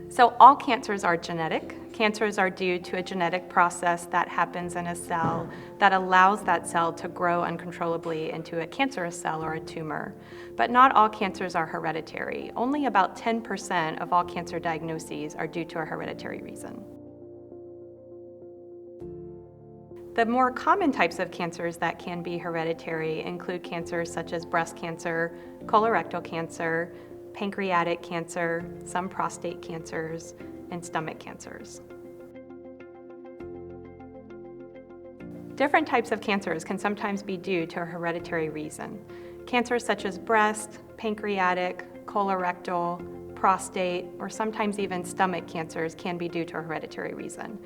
So all cancers are genetic. Cancers are due to a genetic process that happens in a cell that allows that cell to grow uncontrollably into a cancerous cell or a tumor. But not all cancers are hereditary. Only about 10% of all cancer diagnoses are due to a hereditary reason. The more common types of cancers that can be hereditary include cancers such as breast cancer, colorectal cancer, pancreatic cancer, some prostate cancers, and stomach cancers. Different types of cancers can sometimes be due to a hereditary reason. Cancers such as breast, pancreatic, colorectal, prostate, or sometimes even stomach cancers can be due to a hereditary reason.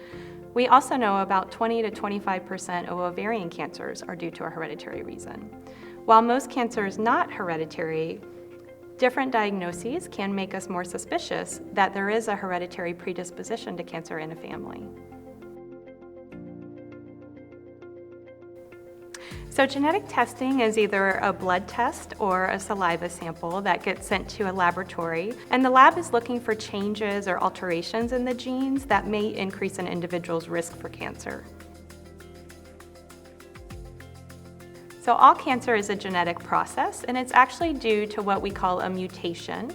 We also know about 20 to 25% of ovarian cancers are due to a hereditary reason. While most cancers not hereditary, different diagnoses can make us more suspicious that there is a hereditary predisposition to cancer in a family. So genetic testing is either a blood test or a saliva sample that gets sent to a laboratory, and the lab is looking for changes or alterations in the genes that may increase an individual's risk for cancer. So all cancer is a genetic process, and it's actually due to what we call a mutation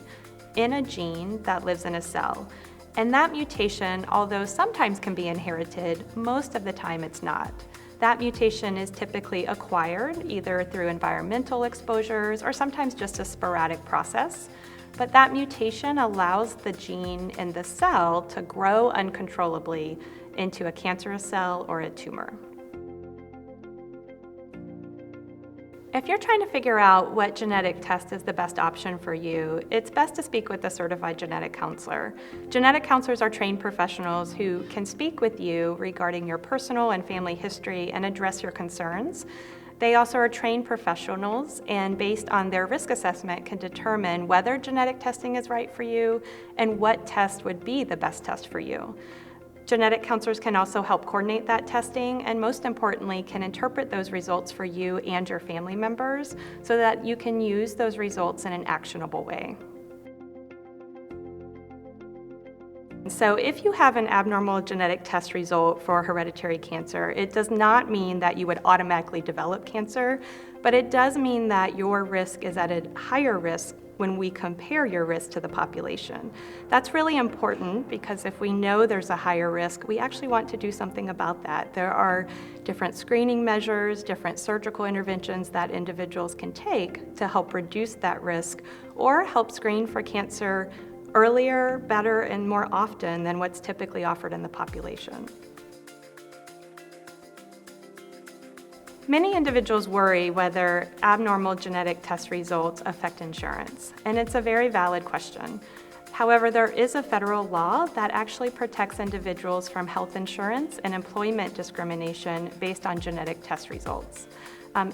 in a gene that lives in a cell. And that mutation, although sometimes can be inherited, most of the time it's not. That mutation is typically acquired either through environmental exposures or sometimes just a sporadic process. But that mutation allows the gene in the cell to grow uncontrollably into a cancerous cell or a tumor. If you're trying to figure out what genetic test is the best option for you, it's best to speak with a certified genetic counselor. Genetic counselors are trained professionals who can speak with you regarding your personal and family history and address your concerns. They also are trained professionals, and based on their risk assessment can determine whether genetic testing is right for you and what test would be the best test for you. Genetic counselors can also help coordinate that testing, and most importantly, can interpret those results for you and your family members so that you can use those results in an actionable way. So if you have an abnormal genetic test result for hereditary cancer, it does not mean that you would automatically develop cancer, but it does mean that your risk is at a higher risk when we compare your risk to the population. That's really important because if we know there's a higher risk, we actually want to do something about that. There are different screening measures, different surgical interventions that individuals can take to help reduce that risk or help screen for cancer earlier, better, and more often than what's typically offered in the population. Many individuals worry whether abnormal genetic test results affect insurance, and it's a very valid question. However, there is a federal law that actually protects individuals from health insurance and employment discrimination based on genetic test results.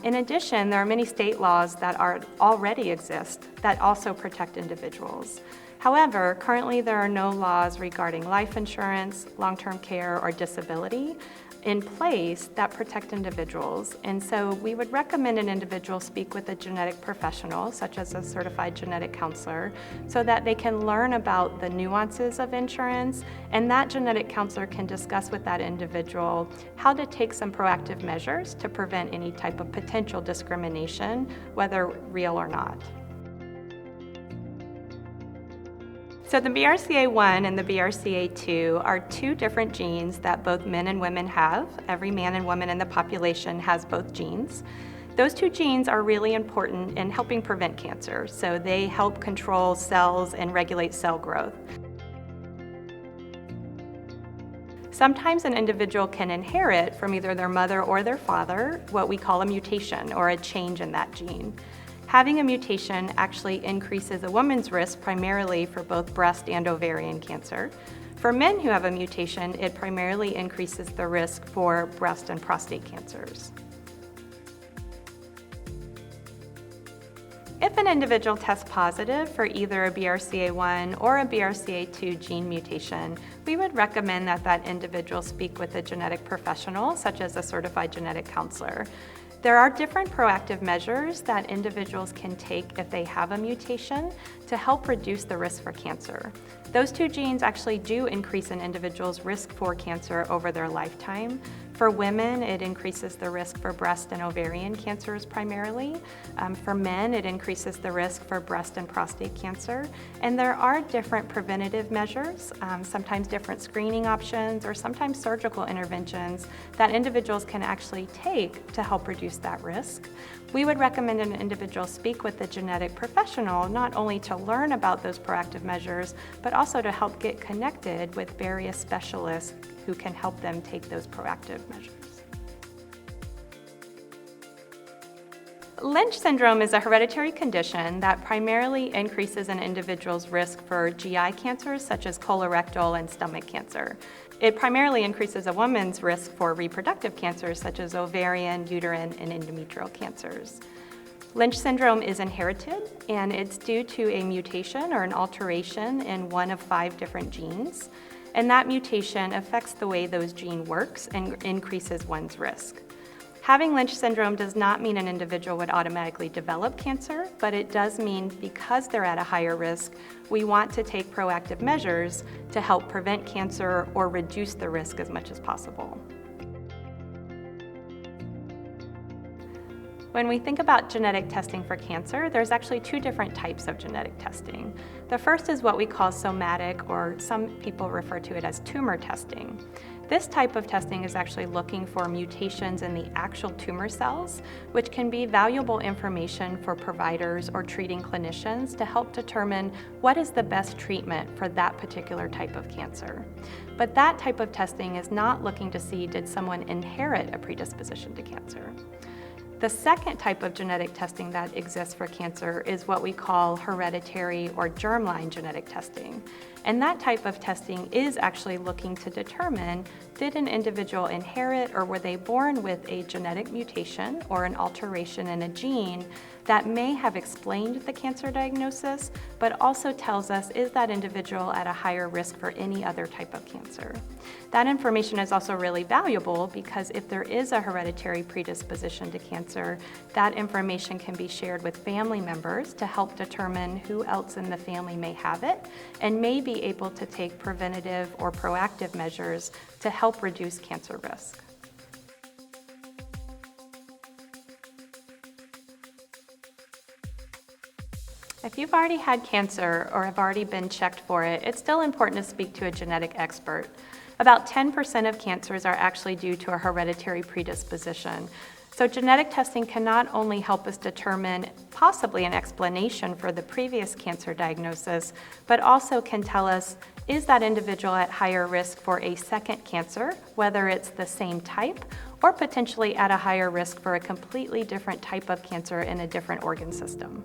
In addition, there are many state laws that already exist that also protect individuals. However, currently there are no laws regarding life insurance, long-term care, or disability in place that protect individuals, and so we would recommend an individual speak with a genetic professional, such as a certified genetic counselor, so that they can learn about the nuances of insurance, and that genetic counselor can discuss with that individual how to take some proactive measures to prevent any type of potential discrimination, whether real or not. So the BRCA1 and the BRCA2 are two different genes that both men and women have. Every man and woman in the population has both genes. Those two genes are really important in helping prevent cancer, so they help control cells and regulate cell growth. Sometimes an individual can inherit from either their mother or their father what we call a mutation or a change in that gene. Having a mutation actually increases a woman's risk primarily for both breast and ovarian cancer. For men who have a mutation, it primarily increases the risk for breast and prostate cancers. If an individual tests positive for either a BRCA1 or a BRCA2 gene mutation, we would recommend that that individual speak with a genetic professional, such as a certified genetic counselor. There are different proactive measures that individuals can take if they have a mutation to help reduce the risk for cancer. Those two genes actually do increase an individual's risk for cancer over their lifetime. For women, it increases the risk for breast and ovarian cancers primarily. For men, it increases the risk for breast and prostate cancer. And there are different preventative measures, sometimes different screening options, or sometimes surgical interventions that individuals can actually take to help reduce that risk. We would recommend an individual speak with a genetic professional, not only to learn about those proactive measures, but also to help get connected with various specialists who can help them take those proactive measures. Lynch syndrome is a hereditary condition that primarily increases an individual's risk for GI cancers such as colorectal and stomach cancer. It primarily increases a woman's risk for reproductive cancers such as ovarian, uterine, and endometrial cancers. Lynch syndrome is inherited, and it's due to a mutation or an alteration in one of 5 different genes. And that mutation affects the way those gene works and increases one's risk. Having Lynch syndrome does not mean an individual would automatically develop cancer, but it does mean because they're at a higher risk, we want to take proactive measures to help prevent cancer or reduce the risk as much as possible. When we think about genetic testing for cancer, there's actually 2 different types of genetic testing. The first is what we call somatic, or some people refer to it as tumor testing. This type of testing is actually looking for mutations in the actual tumor cells, which can be valuable information for providers or treating clinicians to help determine what is the best treatment for that particular type of cancer. But that type of testing is not looking to see did someone inherit a predisposition to cancer. The second type of genetic testing that exists for cancer is what we call hereditary or germline genetic testing. And that type of testing is actually looking to determine, did an individual inherit or were they born with a genetic mutation or an alteration in a gene that may have explained the cancer diagnosis, but also tells us, is that individual at a higher risk for any other type of cancer? That information is also really valuable because if there is a hereditary predisposition to cancer, that information can be shared with family members to help determine who else in the family may have it and may be able to take preventative or proactive measures to help reduce cancer risk. If you've already had cancer or have already been checked for it, it's still important to speak to a genetic expert. About 10% of cancers are actually due to a hereditary predisposition. So genetic testing can not only help us determine possibly an explanation for the previous cancer diagnosis, but also can tell us, is that individual at higher risk for a second cancer, whether it's the same type, or potentially at a higher risk for a completely different type of cancer in a different organ system.